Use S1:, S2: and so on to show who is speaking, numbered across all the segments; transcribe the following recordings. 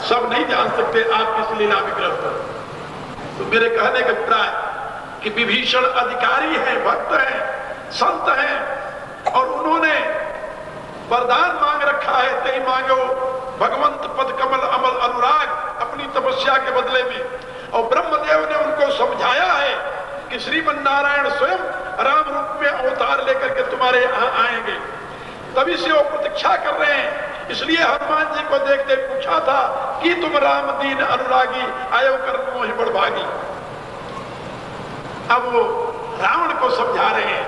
S1: सब नहीं जान सकते आप किस लीला विग्रह को। तो मेरे कहने का अभिप्राय कि विभीषण अधिकारी हैं, भक्त हैं, संत हैं, और उन्होंने वरदान मांग रखा है, तई मांगो भगवंत पद कमल अमल अनुराग, अपनी तपस्या के बदले में। और ब्रह्मदेव ने उनको समझाया है कि श्रीमन नारायण स्वयं राम रूप में अवतार लेकर के तुम्हारे यहाँ आएंगे, तभी से वो प्रतीक्षा कर रहे हैं। इसलिए हनुमान जी को देखते पूछा था कि तुम राम दीन अनुरागी, आयो कर मोहि बड़भागी। अब वो रावण को समझा रहे हैं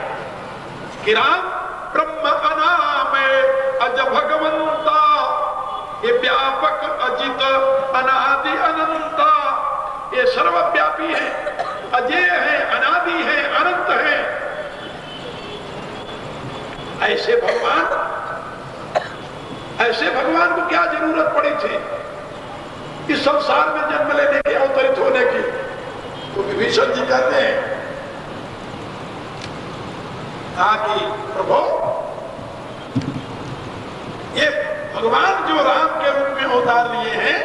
S1: कि राम ब्रह्म अनामय अज भगवंता, ये व्यापक अजित अनादि अनंता, ये सर्वव्यापी है, अजय है, अनादि है, अनंत है। ऐसे भगवान को क्या जरूरत पड़ी थी इस संसार में जन्म लेने की, अवतरित होने की? तो विभीषण जी कहते हैं कि प्रभु, ये भगवान जो राम के रूप में अवतार लिए हैं,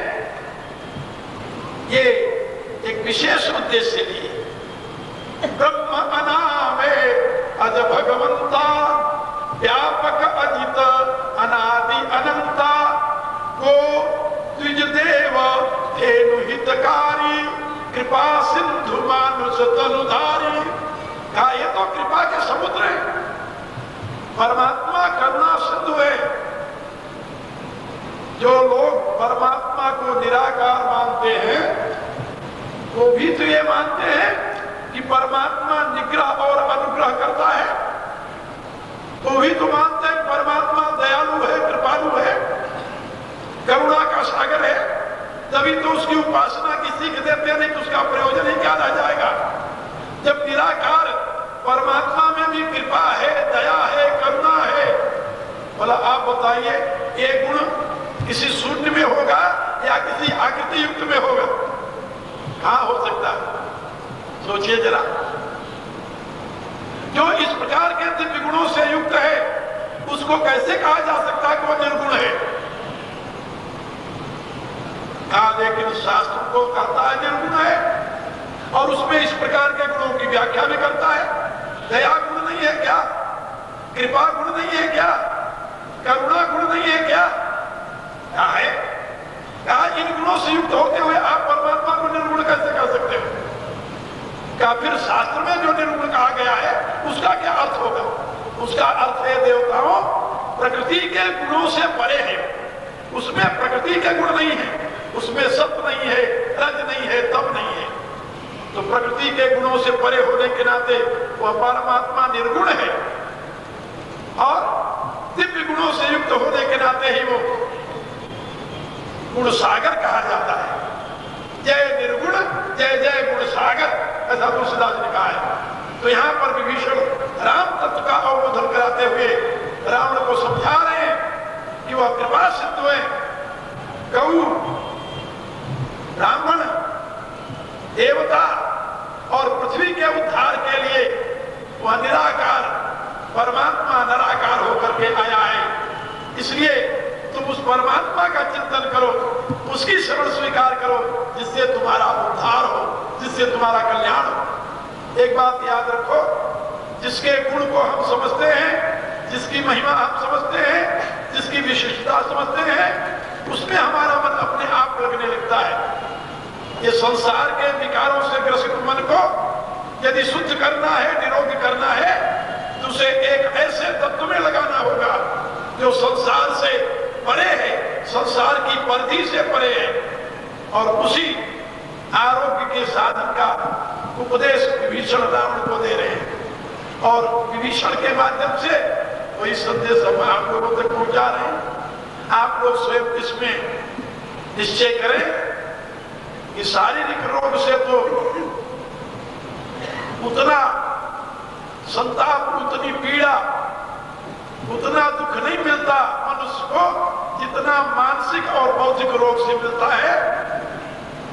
S1: ये एक विशेष उद्देश्य लिए। ब्रह्म अनामे अज भगवंता, व्यापक अजित अनादि अनंता, को द्विज देव धेनु हितकारी, कृपा सिंधु मानुष तनुधारी। कहा ये तो कृपा के समुद्र है, परमात्मा करुणा सिंधु है। जो लोग परमात्मा को निराकार मानते हैं वो भी तो ये मानते हैं कि परमात्मा निग्रह और अनुग्रह करता है, तो भी तो मानते हैं परमात्मा दयालु है, कृपालु है, करुणा का सागर है। तभी तो उसकी उपासना की सीख देते, नहीं तो उसका प्रयोजन ही क्या रह जाएगा। जब निराकार परमात्मा में भी कृपा है, दया है, करुणा है, बोला आप बताइए ये गुण किसी शून्य में होगा या किसी आकृति युक्त में होगा? कहां हो सकता है? सोचिए जरा। जो इस प्रकार के दिव्य गुणों से युक्त है उसको कैसे कहा जा सकता है कि वह निर्गुण है? कहा लेकिन शास्त्र को कहता है निर्गुण है, और उसमें इस प्रकार के गुणों की व्याख्या भी करता है। दया गुण नहीं है क्या? कृपा गुण नहीं है क्या? करुणा गुण नहीं है क्या? क्या है? क्या इन गुणों से युक्त होते हुए आप परमात्मा को निर्गुण कैसे कर सकते हो? क्या फिर शास्त्र में जो निर्गुण कहा गया है उसका क्या अर्थ होगा? उसका अर्थ है देवताओं प्रकृति के गुणों से परे है, उसमें प्रकृति के गुण नहीं है, उसमें सत्व नहीं है, रज नहीं है, तप नहीं है। तो प्रकृति के गुणों से परे होने के नाते वह परमात्मा निर्गुण है, और दिव्य गुणों से युक्त होने के नाते ही वो गुण सागर कहा जाता है। जय निर्गुण जय जय गुण सागर, ऐसा तुलसीदास ने कहा है। तो यहाँ पर विभीषण राम तत्व का अवबोधन कराते हुए रावण को समझा रहे हैं कि वह कृपा सिद्ध है। गौ, ब्राह्मण, देवता और पृथ्वी के उद्धार के लिए वह निराकार परमात्मा निराकार होकर के आया है। इसलिए तुम उस परमात्मा का चिंतन करो, उसकी शरण स्वीकार करो, जिससे तुम्हारा उद्धार हो, जिससे तुम्हारा कल्याण हो। एक बात याद रखो, जिसके गुण को हम समझते हैं, जिसकी महिमा हम समझते हैं, जिसकी विशिष्टता समझते हैं, उसमें हमारा मन अपने आप लगने लगता है। ये संसार के विकारों से ग्रसित मन को यदि शुद्ध करना है, निरोगी करना है, तो उसे एक ऐसे तत्व में लगाना होगा जो संसार से परे है, संसार की परिधि से परे है, और उसी आरोग्य के साधन का उपदेश विभीषण रावण को दे रहे हैं। और विभीषण के माध्यम से वही संदेश हम आप लोगों तक पहुंचा रहे हैं। आप लोग स्वयं इसमें निश्चय करें कि शारीरिक रोग से तो उतना संताप, उतनी पीड़ा, उतना दुख नहीं मिलता मनुष्य को जितना मानसिक और बौद्धिक रोग से मिलता है।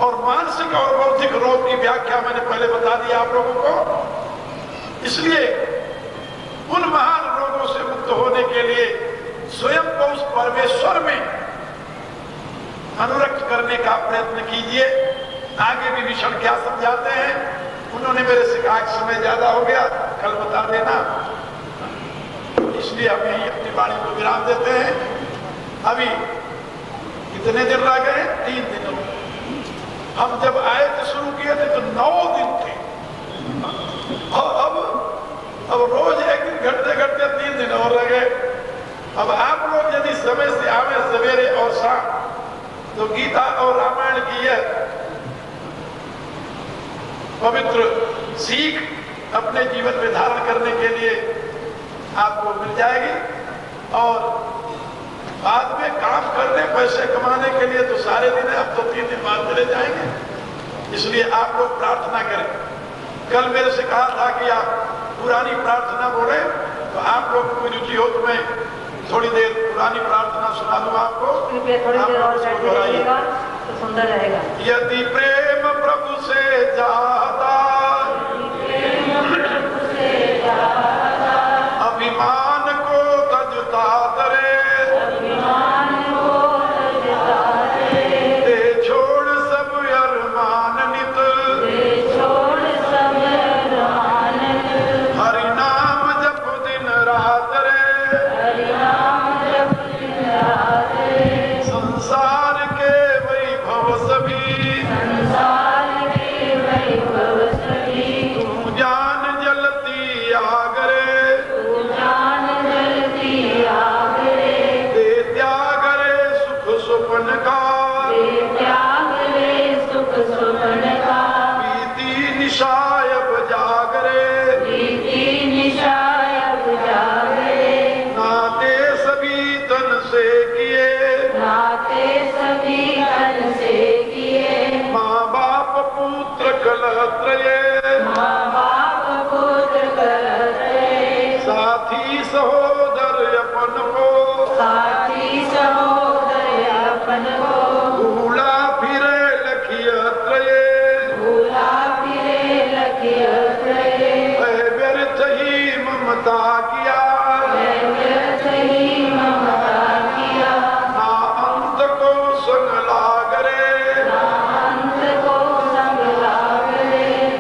S1: और मानसिक और बौद्धिक रोग की व्याख्या मैंने पहले बता दी आप लोगों को। इसलिए उन महान रोगों से मुक्त होने के लिए स्वयं को उस परमेश्वर में अनुरक्त करने का प्रयत्न कीजिए। आगे भी विभीषण क्या समझाते हैं, उन्होंने मेरे से कहा समय ज्यादा हो गया, कल बता देना, इसलिए हम यही अपनी वाणी को विराम देते हैं। अभी कितने दिन रह गए? 3 दिन। हम जब आए थे शुरू किए थे तो 9 दिन थे, और अब रोज एक दिन घटते घटते 3 दिन और रह गए। अब आप लोग यदि समय से आवे सवेरे और शाम, तो गीता और रामायण की यह पवित्र सीख अपने जीवन में धारण करने के लिए आपको मिल जाएगी। और बाद में काम करने, पैसे कमाने के लिए तो सारे दिन है, अब तो 3 दिन बाद चले जाएंगे। इसलिए आप लोग प्रार्थना करें। कल मेरे से कहा था कि आप पुरानी प्रार्थना बोले, तो आप लोग को रुचि हो तो मैं थोड़ी देर पुरानी प्रार्थना सुना दूं आपको।
S2: थोड़ी देर और बैठिएगा तो सुंदर रहेगा।
S1: यदि प्रेम प्रभु से जाता, अभिमान को तजता तरे, दे छोड़ सब अरमान नित, हरि नाम जप दिन रात रे, संसार के वैभव सभी, तू जान जलती आगरे, दे त्याग रे सुख सुपन का, बीती निशायब जागरे, नाते सभी तन से किए, माँ बाप पुत्र कलत्रये, साथी सहोदर अपन को, भूला फिरे लखियत्रये, है व्यर्थ ही ममता किया, ना अंत को संग लागरे,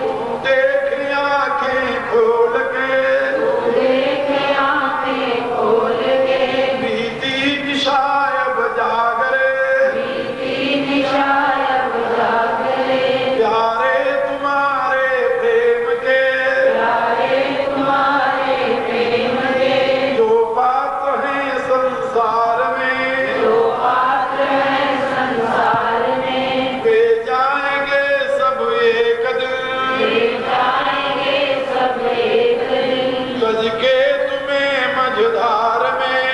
S1: तू देख आंखें खोल के, बीती निशायब जागरे, प्यारे तुम्हारे प्रेम के, जो पात्र हैं संसार में, वे जाएंगे सब एक दिन, सज के तुम्हें मझधार में,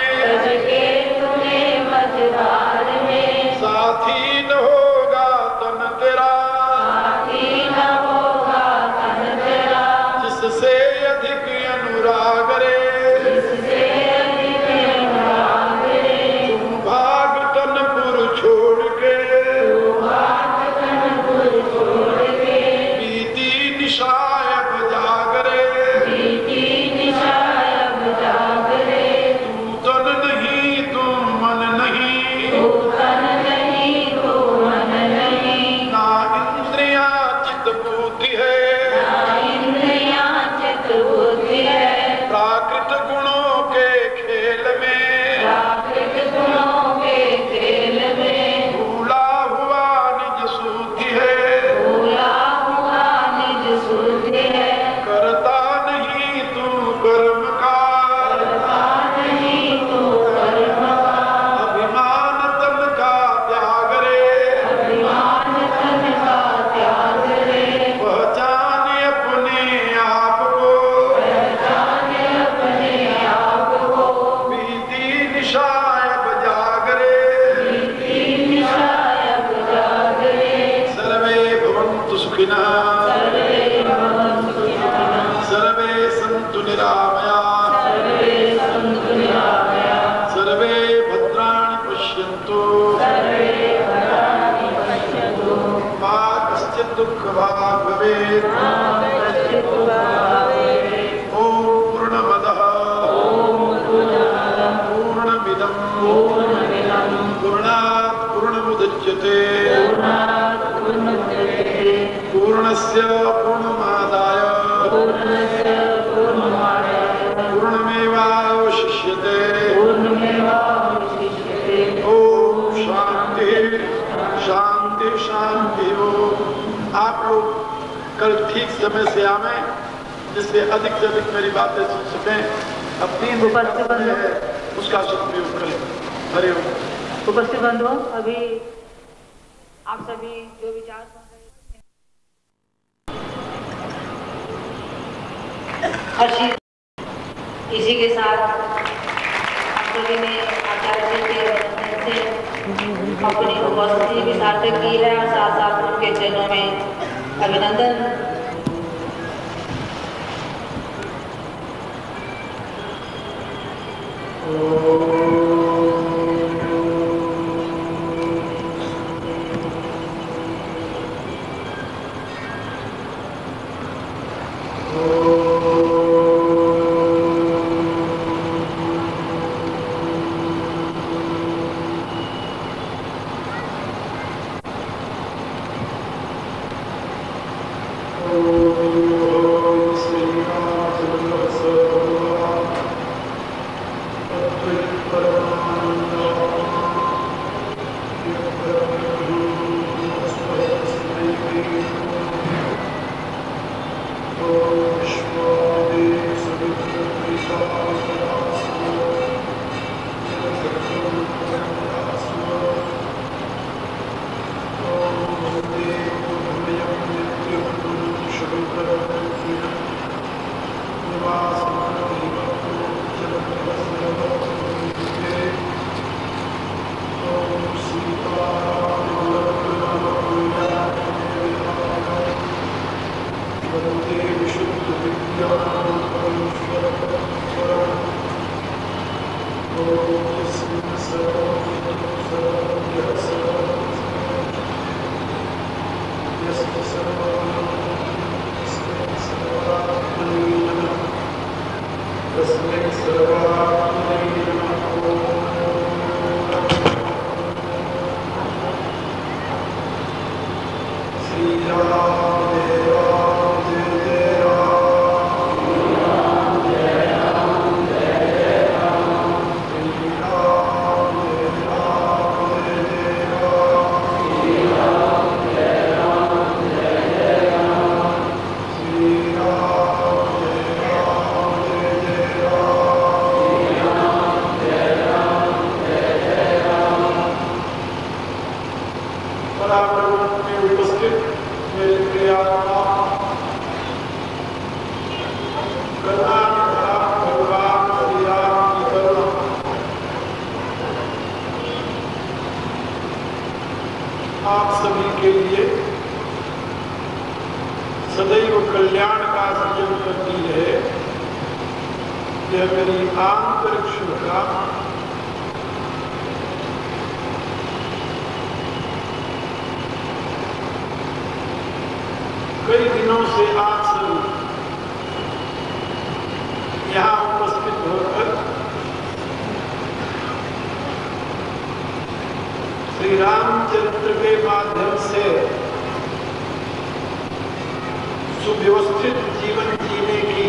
S1: साथी न होगा तन तेरा, जिससे अधिक अनुराग रे, तुम भाग तनपुर छोड़ के, बीती निशायब जागरे, तू तन नहीं तू मन नहीं, ना इंद्रिया चित्त बुद्धि है, प्राकृत गुणों के खेल में, भूला हुआ निज शुद्धि है, करता नहीं तू कर्म का, अभिमान तन का त्याग रे, पहचान अपने आप को, बीती निशायब जागरे, सर्वे भवन्तु सुखिनः, सर्वे सन्तु निरामयाः, सर्वे भद्राणि पश्यन्तु, मा कश्चित् दुःखभाग् भवेत्। ॐ पूर्णमदः पूर्णमिदं पूर्णात् पूर्णमुदच्यते पूर्णमुदच्यते पूर्णस्य पूर्णमादाय पूर्णमेवावशिष्यते। ओम शांति शांति शांति। आप लोग कल ठीक समय से आवे जिससे अधिक से अधिक मेरी बातें सुन सकें। अपनी उपस्थित है उसका सदुपयोग करें। हरे ओम।
S2: उपस्थित बंधुओं, अभी आप सभी जो विचार सुन रहे हैं, इसी के साथ आप सभी ने आचार्य जी के वचन से अपनी उपस्थिति भी सार्थक की है और साथ साथ उनके चरणों में अभिनंदन।
S1: आप सभी के लिए सदैव कल्याण का सृजन करती है। यह मेरी आंतरिक शुभकामना। कई दिनों से आप सभी यहाँ उपस्थित होकर श्री रामचरित्र के माध्यम से सुव्यवस्थित जीवन जीने की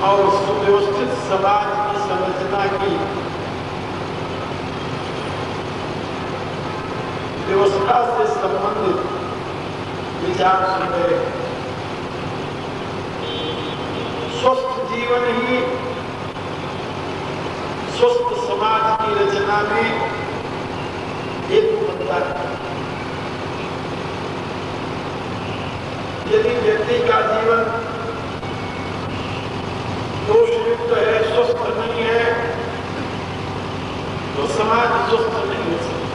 S1: और सुव्यवस्थित समाज की संरचना की व्यवस्था से संबंधित विचार सुन रहे। स्वस्थ जीवन ही स्वस्थ समाज की रचना में हेतु बनता है। यदि व्यक्ति का जीवन दोषयुक्त है, स्वस्थ नहीं है, तो समाज स्वस्थ नहीं हो सकता।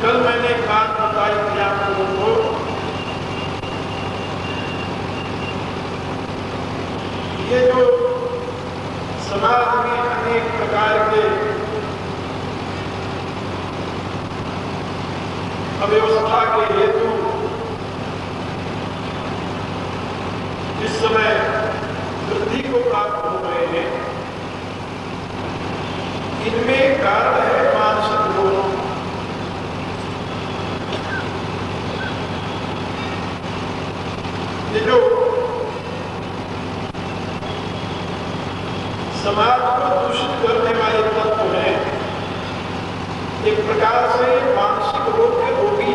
S1: कल मैंने एक बात बताई थी आप लोगों को, ये जो समाज में अनेक प्रकार के अव्यवस्था के हेतु इस समय वृद्धि को प्राप्त हो रहे हैं, इनमें कारण है मानसिक रोग। ये जो समाज को दूषित करने वाले तत्व हैं, एक प्रकार से मानसिक रोग के रोगी।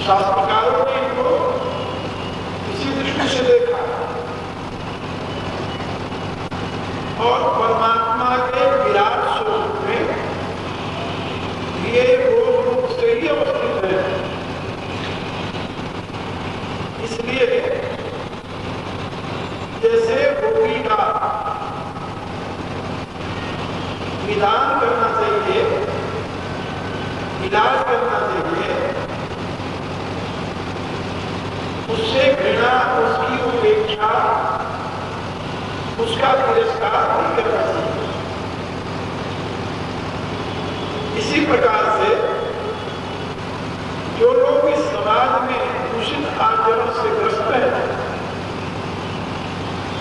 S1: शास्त्रकारों ने इनको इसी दृष्टि से देखा और परमात्मा के विराट स्वरूप में ये रोग रूप से ही अवस्थित है। इसलिए जैसे रोगी का निदान करना चाहिए, इलाज करना चाहिए, उससे घृणा, उसकी उपेक्षा, उसका तिरस्कार नहीं करना चाहिए। इसी प्रकार से जो लोग इस समाज में दूषित आचरण से ग्रस्त हैं,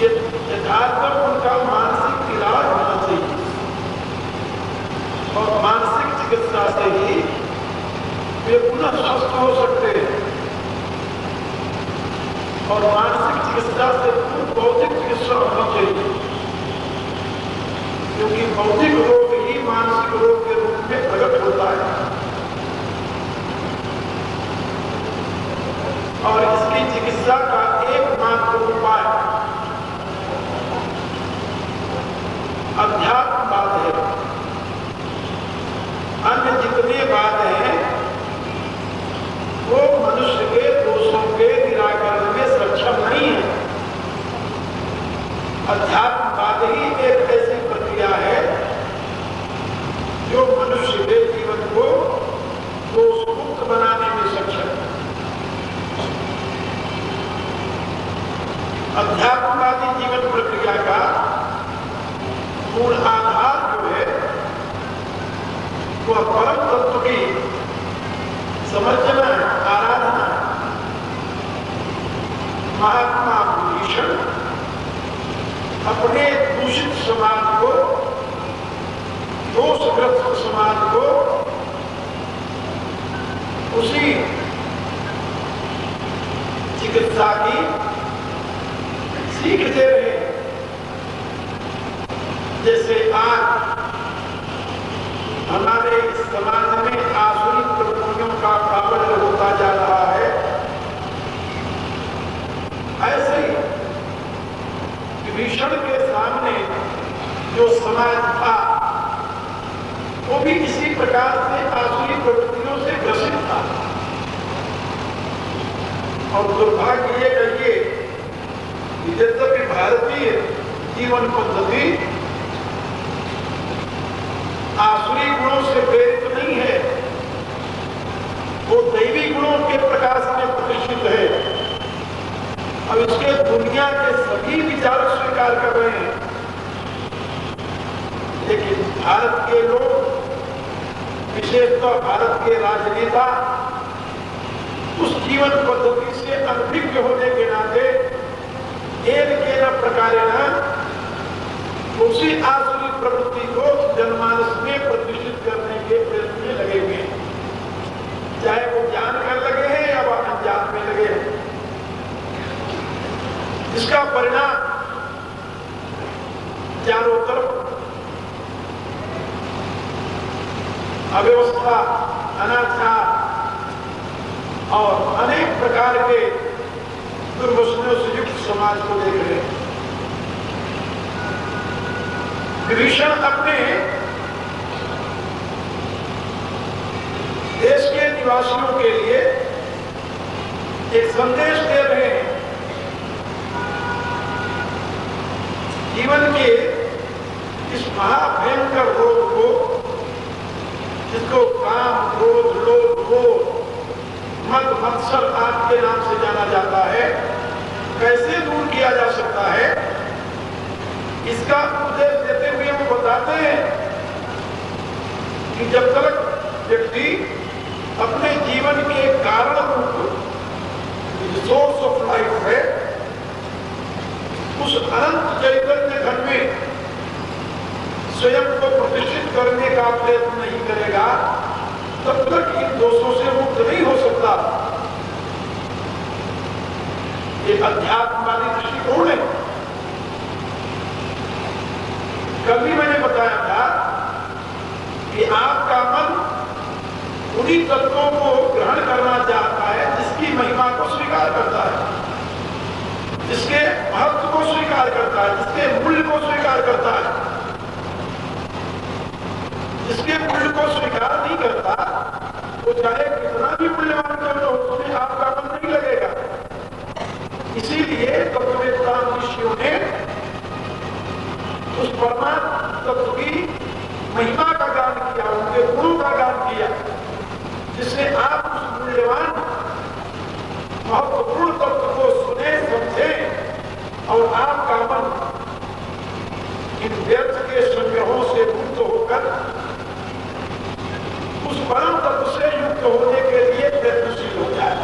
S1: ये यथार्थ उनका मानसिक इलाज होना चाहिए और मानसिक चिकित्सा से ही वे पुनः स्वस्थ हो सकते हैं। और मानसिक चिकित्सा से बौद्धिक चिकित्सा होनी चाहिए, क्योंकि बौद्धिक रोग ही मानसिक रोग के रूप में प्रकट होता है। और इसकी चिकित्सा का एकमात्र उपाय अध्यात्मवाद है। अन्य जितने बात हैं वो मनुष्य के दोषों के निराकरण में सक्षम नहीं है। अध्यात्मवाद ही एक ऐसी प्रक्रिया है जो मनुष्य के जीवन को दोष मुक्त बनाने में सक्षम है। अध्यात्मवादी जीवन प्रक्रिया का मूल आधार जो है वह परम तत्व की समझना, आराधना। महात्मा भीषण अपने दूषित समाज को, दोषग्रस्त समाज को उसी चिकित्सा की सीख दे रहे हैं। जैसे आज हमारे इस समाज में आसुरी प्रवृत्तियों का प्राबल्य होता जा रहा है, ऐसे ही विभीषण के सामने जो समाज था वो भी इसी प्रकार से आसुरी प्रवृत्तियों से ग्रसित था। और दुर्भाग्य ये कहिए कि यद्यपि भारतीय जीवन पद्धति आसुरी गुणों से प्रेरित नहीं है, वो दैवी गुणों के प्रकाश में प्रतिष्ठित है। अब इसके दुनिया के सभी विचार स्वीकार कर रहे हैं, लेकिन भारत के लोग, विशेषतः भारत के राजनेता, उस जीवन पद्धति से अनभिज्ञ होने के नाते एक प्रकारेण उसी आसुरी प्रवृत्ति को जनमानस में प्रतिष्ठित करने के प्रयत्न में लगे हुए हैं, चाहे वो जान कर लगे हैं या वह अनजान में लगे हैं। इसका परिणाम चारों तरफ अव्यवस्था, अनाचार और अनेक प्रकार के दुर्व्यसनों से युक्त समाज को देख रहे हैं। विभीषण अपने देश के निवासियों के लिए एक संदेश दे रहे हैं। जीवन के इस महाभयंकर रोग को, जिसको काम, क्रोध, लोभ, मोह, मद, मत्सर आदि के नाम से जाना जाता है, कैसे दूर किया जा सकता है, इसका उपदेश देते हुए वो बताते हैं कि जब तक व्यक्ति अपने जीवन के कारण रूप सोर्स ऑफ लाइफ है उस अनंत चैतन्य घन में स्वयं को प्रतिष्ठित करने का प्रयत्न नहीं करेगा, तब तक इन दोषों से मुक्त नहीं हो सकता। ये अध्यात्मवादी दृष्टिकोण है। कल भी मैंने बताया था कि आपका मन उन्हीं तत्वों को ग्रहण करना चाहता है जिसकी महिमा को स्वीकार करता है, जिसके महत्व को स्वीकार करता है, जिसके मूल्य को स्वीकार करता है। जिसके मूल्य को स्वीकार नहीं करता वो चाहे कितना भी मूल्यवान कर लो, उसमें आपका मन नहीं लगेगा। इसीलिए तत्ववेत्ता ऋषियों ने उस परमात्मा तत्व की महिमा का गान किया, उनके गुणों का गान किया, जिससे आप उस मूल्यवान महत्वपूर्ण तत्व को सुने, समझे और आपका मन इन व्यर्थ के संग्रहों से मुक्त होकर उस परम तत्व से युक्त होने के लिए प्रयत्नशील हो जाए।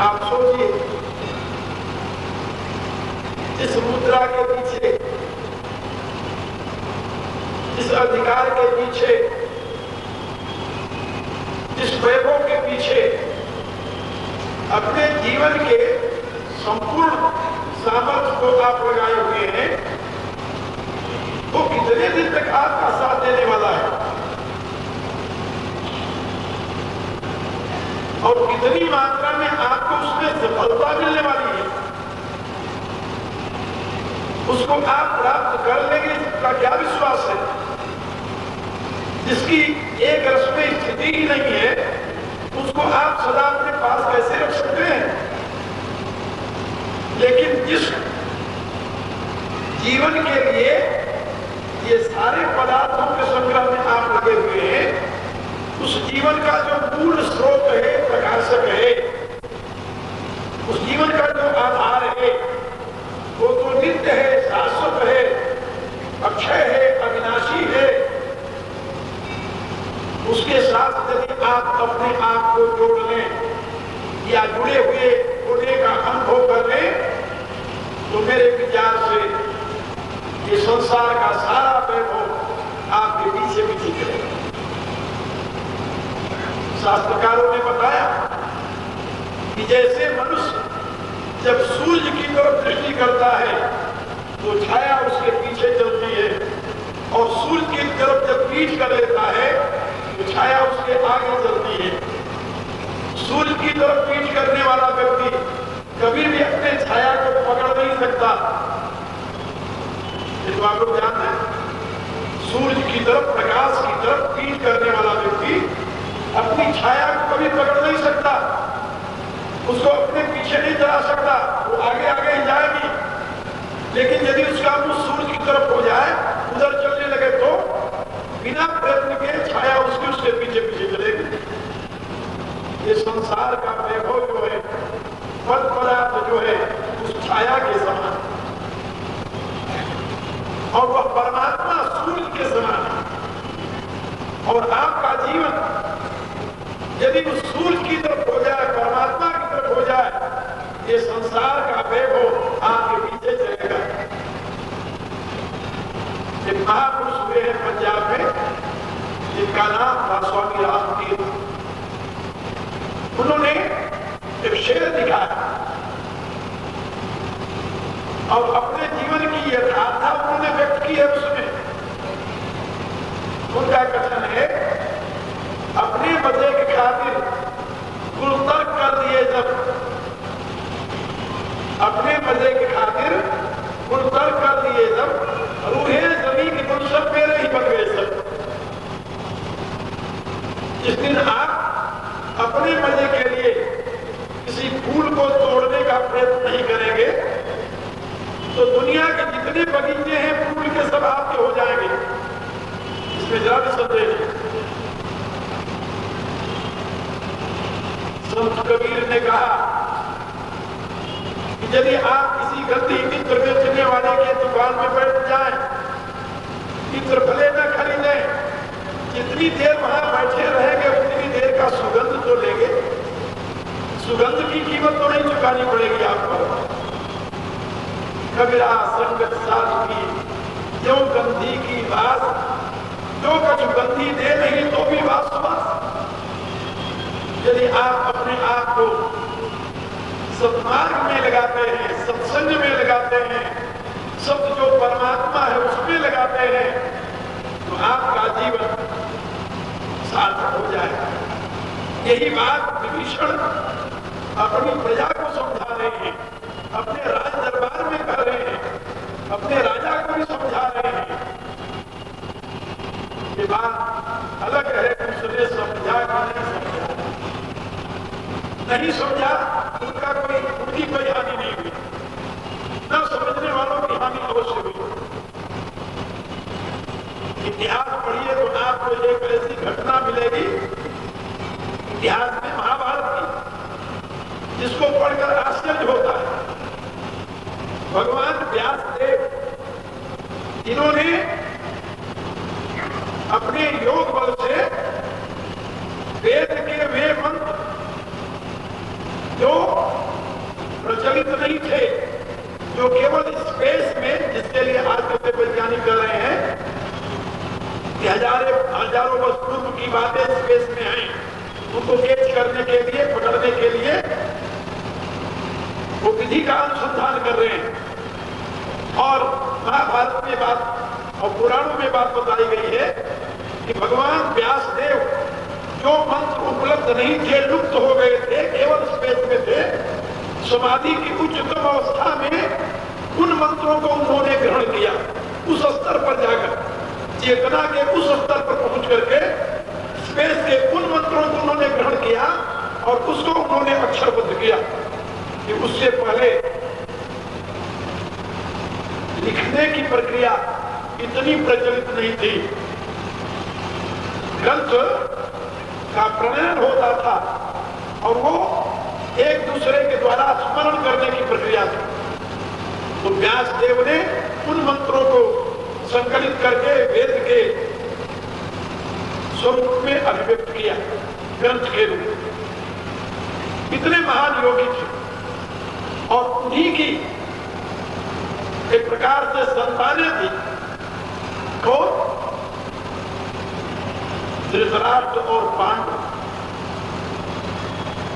S1: आप सोचिए, जिस मुद्रा के पीछे, जिस अधिकार के पीछे, जिस वैभव के पीछे अपने जीवन के संपूर्ण सामर्थ्य को आप लगाए हुए हैं, वो कितने दिन तक आपका साथ देने वाला है और कितनी मात्रा में आपको उसमें सफलता मिलने वाली है, उसको आप प्राप्त कर लेंगे, इसका क्या विश्वास है? जिसकी एक रस में स्थिति ही नहीं है, उसको आप सदा अपने पास कैसे रख सकते हैं? लेकिन जिस जीवन के लिए ये सारे पदार्थों के संग्रह में आप लगे हुए हैं, उस जीवन का जो मूल स्रोत है, प्रकाशक है, उस जीवन का जो आधार है, वो तो नित्य है, शाश्वत है, अक्षय है, अविनाशी है। उसके साथ यदि आप अपने आप को जोड़ लें या जुड़े हुए होने का अनुभव कर लें, तो मेरे विचार से ये संसार का सारा वैभव आपके पीछे पीछे चलेगा। शास्त्रकारों ने बताया कि जैसे मनुष्य जब सूर्य की तरफ दृष्टि करता है तो छाया उसके पीछे चलती है, और सूर्य की तरफ जब पीठ कर लेता है तो छाया उसके आगे चलती है। सूर्य की तरफ पीठ करने वाला व्यक्ति कभी भी अपने छाया को पकड़ नहीं सकता। तो आप लोग जानते हैं, सूर्य की तरफ, प्रकाश की तरफ पीठ करने वाला व्यक्ति अपनी छाया को कभी पकड़ नहीं सकता, उसको अपने पीछे नहीं चला सकता, वो आगे आगे ही जाएगी। लेकिन यदि उसका मुंह सूर्य की तरफ हो जाए, उधर चलने लगे, तो बिना प्रयत्न के छाया उसके पीछे पीछे चलेगी। ये संसार का वैभव जो है, पद पदार्थ जो है, उस छाया के समान, और वह परमात्मा सूर्य के समान है। और आपका जीवन यदि उस सूर्य की तरफ हो जाए, परमात्मा की तरफ हो जाए, ये संसार का वैभव आपके पीछे चलेगा। एक महापुरुष हुए हैं पंजाब में, जिनका नाम था स्वामी रामतीर्थ। उन्होंने एक शेर लिखा और अपने जीवन की यथार्था उन्होंने व्यक्त की है उसमें। उनका कथन है, अपने मजे के खातिर गुलतर्क कर दिए जब, अपने मजे के खातिर गुलतर्क कर दिए जब, रूहे जमीन की गुलशन मेरे ही बन गए सब। जिस दिन आप अपने मजे के लिए किसी फूल को तोड़ने का प्रयत्न नहीं करेंगे, तो दुनिया के जितने बगीचे हैं फूल के, सब आपके हो जाएंगे। इसमें जरा भी संदेह नहीं। संत कबीर ने कहा कि यदि आप किसी गंदी इत्र बेचने वाले के दुकान में बैठ जाएं, इत्र भले न खरीदें, जितनी देर वहां बैठे रहेंगे उतनी देर का सुगंध तो लेंगे। सुगंध की कीमत तो नहीं चुकानी पड़ेगी आपको। कबीरा संगत साथ की जो गंधी की बात, जो कछु गंधी दे नहीं तो भी बात सुबास। यदि आप अपने आप को सत्मार्ग में लगाते हैं, सत्संग में लगाते हैं, सत्य जो परमात्मा है उसमें लगाते हैं, तो आपका जीवन सार्थक हो जाएगा। यही बात विभीषण अपनी प्रजा को समझा रहे हैं, अपने राज दरबार में कर रहे हैं, अपने राजा को भी समझा रहे हैं। ये बात अलग है, उसने समझा कि नहीं समझा, उनका कोई उनकी कोई हानि नहीं हुई, न समझने वालों की हानि अवश्य हुई। इतिहास पढ़िए तो आपको एक ऐसी घटना मिलेगी इतिहास में, महाभारत की, जिसको पढ़कर आश्चर्य होता है। भगवान व्यासदेव, इन्होंने अपने योग बल से वेद के वे मंत्र जो प्रचलित नहीं थे, जो केवल स्पेस में, जिसके लिए आज के वैज्ञानिक कर रहे हैं कि हजारों वर्ष पूर्व की बातें स्पेस में हैं, उनको कैच करने के लिए, पकड़ने के लिए वो विधि का अनुसंधान कर रहे हैं। और महाभारत में बात और पुराणों में बात बताई गई है कि भगवान व्यासदेव जो मंत्र उपलब्ध नहीं थे, लुप्त हो गए थे, केवल स्पेस में थे, समाधि की उच्चतम अवस्था में उन मंत्रों को उन्होंने ग्रहण किया। उस स्तर पर जाकर, चेतना के उस स्तर पर पहुंच करके स्पेस के उन मंत्रों को उन्होंने ग्रहण किया और उसको उन्होंने अक्षरबद्ध किया। कि उससे पहले लिखने की प्रक्रिया इतनी प्रचलित नहीं थी। ग्रंथ का प्रणयन होता था और वो एक दूसरे के द्वारा स्मरण करने की प्रक्रिया थी। तो व्यासदेव ने उन मंत्रों को संकलित करके वेद के स्वरूप में अभिव्यक्त किया, ग्रंथ के रूप में। कितने महान योगी थे और उन्हीं की एक प्रकार से संतानें थी। कौन? धृतराष्ट्र और पांडव,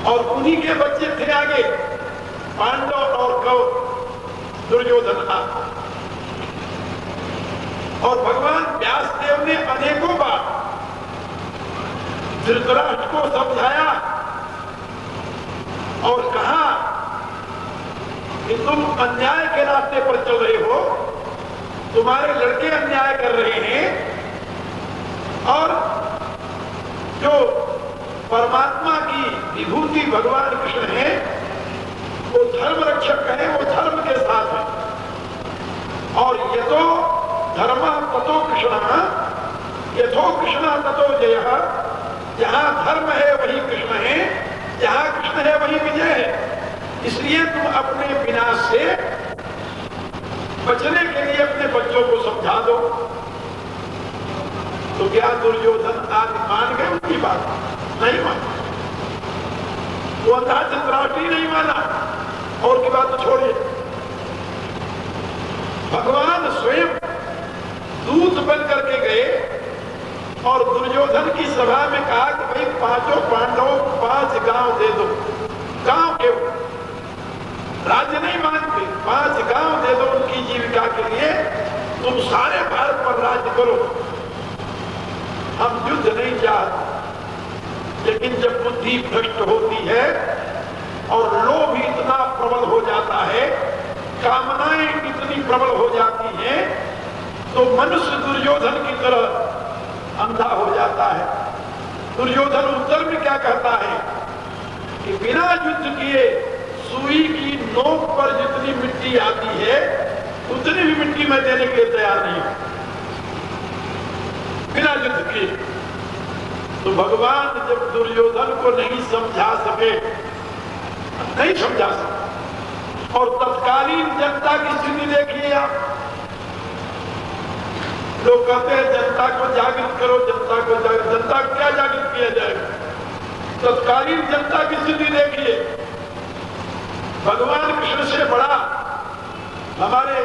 S1: और उन्हीं के बच्चे थे आगे पांडव और कौरव, दुर्योधन आदि। और भगवान व्यासदेव ने अनेकों बार धृतराष्ट्र को समझाया और कहा कि तुम अन्याय के रास्ते पर चल रहे हो, तुम्हारे लड़के अन्याय कर रहे हैं, और जो परमात्मा की विभूति भगवान कृष्ण है, वो धर्म रक्षक है, वो धर्म के साथ है। और यतो धर्म ततो कृष्ण, यथो कृष्ण ततो जयः। जहां धर्म है वही कृष्ण है, जहां कृष्ण है वही विजय है। इसलिए तुम अपने विनाश से बचने के लिए अपने बच्चों को समझा दो। तो क्या दुर्योधन आदि मान गए उनकी बात? नहीं माना। वो अंधा धृतराष्ट्र नहीं माना, और की बात तो छोड़िए। भगवान स्वयं दूत बन करके गए और दुर्योधन की सभा में कहा कि भाई पांचों पांडवों 5 गांव दे दो। गांव के राज्य नहीं मानते, 5 गांव दे दो उनकी जीविका के लिए, तुम सारे भारत पर राज्य करो, हम युद्ध नहीं चाहते। लेकिन जब बुद्धि भ्रष्ट होती है और लोभ इतना प्रबल हो जाता है, कामनाएं इतनी प्रबल हो जाती हैं, तो मनुष्य दुर्योधन की तरह अंधा हो जाता है। दुर्योधन उत्तर में क्या कहता है कि बिना युद्ध किए सुई की नोक पर जितनी मिट्टी आती है, उतनी भी मिट्टी मैं देने के लिए तैयार नहीं हूं, बिना युद्ध किए। तो भगवान जब दुर्योधन को नहीं समझा सके, नहीं समझा सके, और तत्कालीन जनता की स्थिति देखिए आप। लोग कहते हैं जनता को जागृत करो, जनता को जागृत, जनता को क्या जागृत किया जाएगा? तत्कालीन जनता की स्थिति देखिए। भगवान कृष्ण से बड़ा हमारे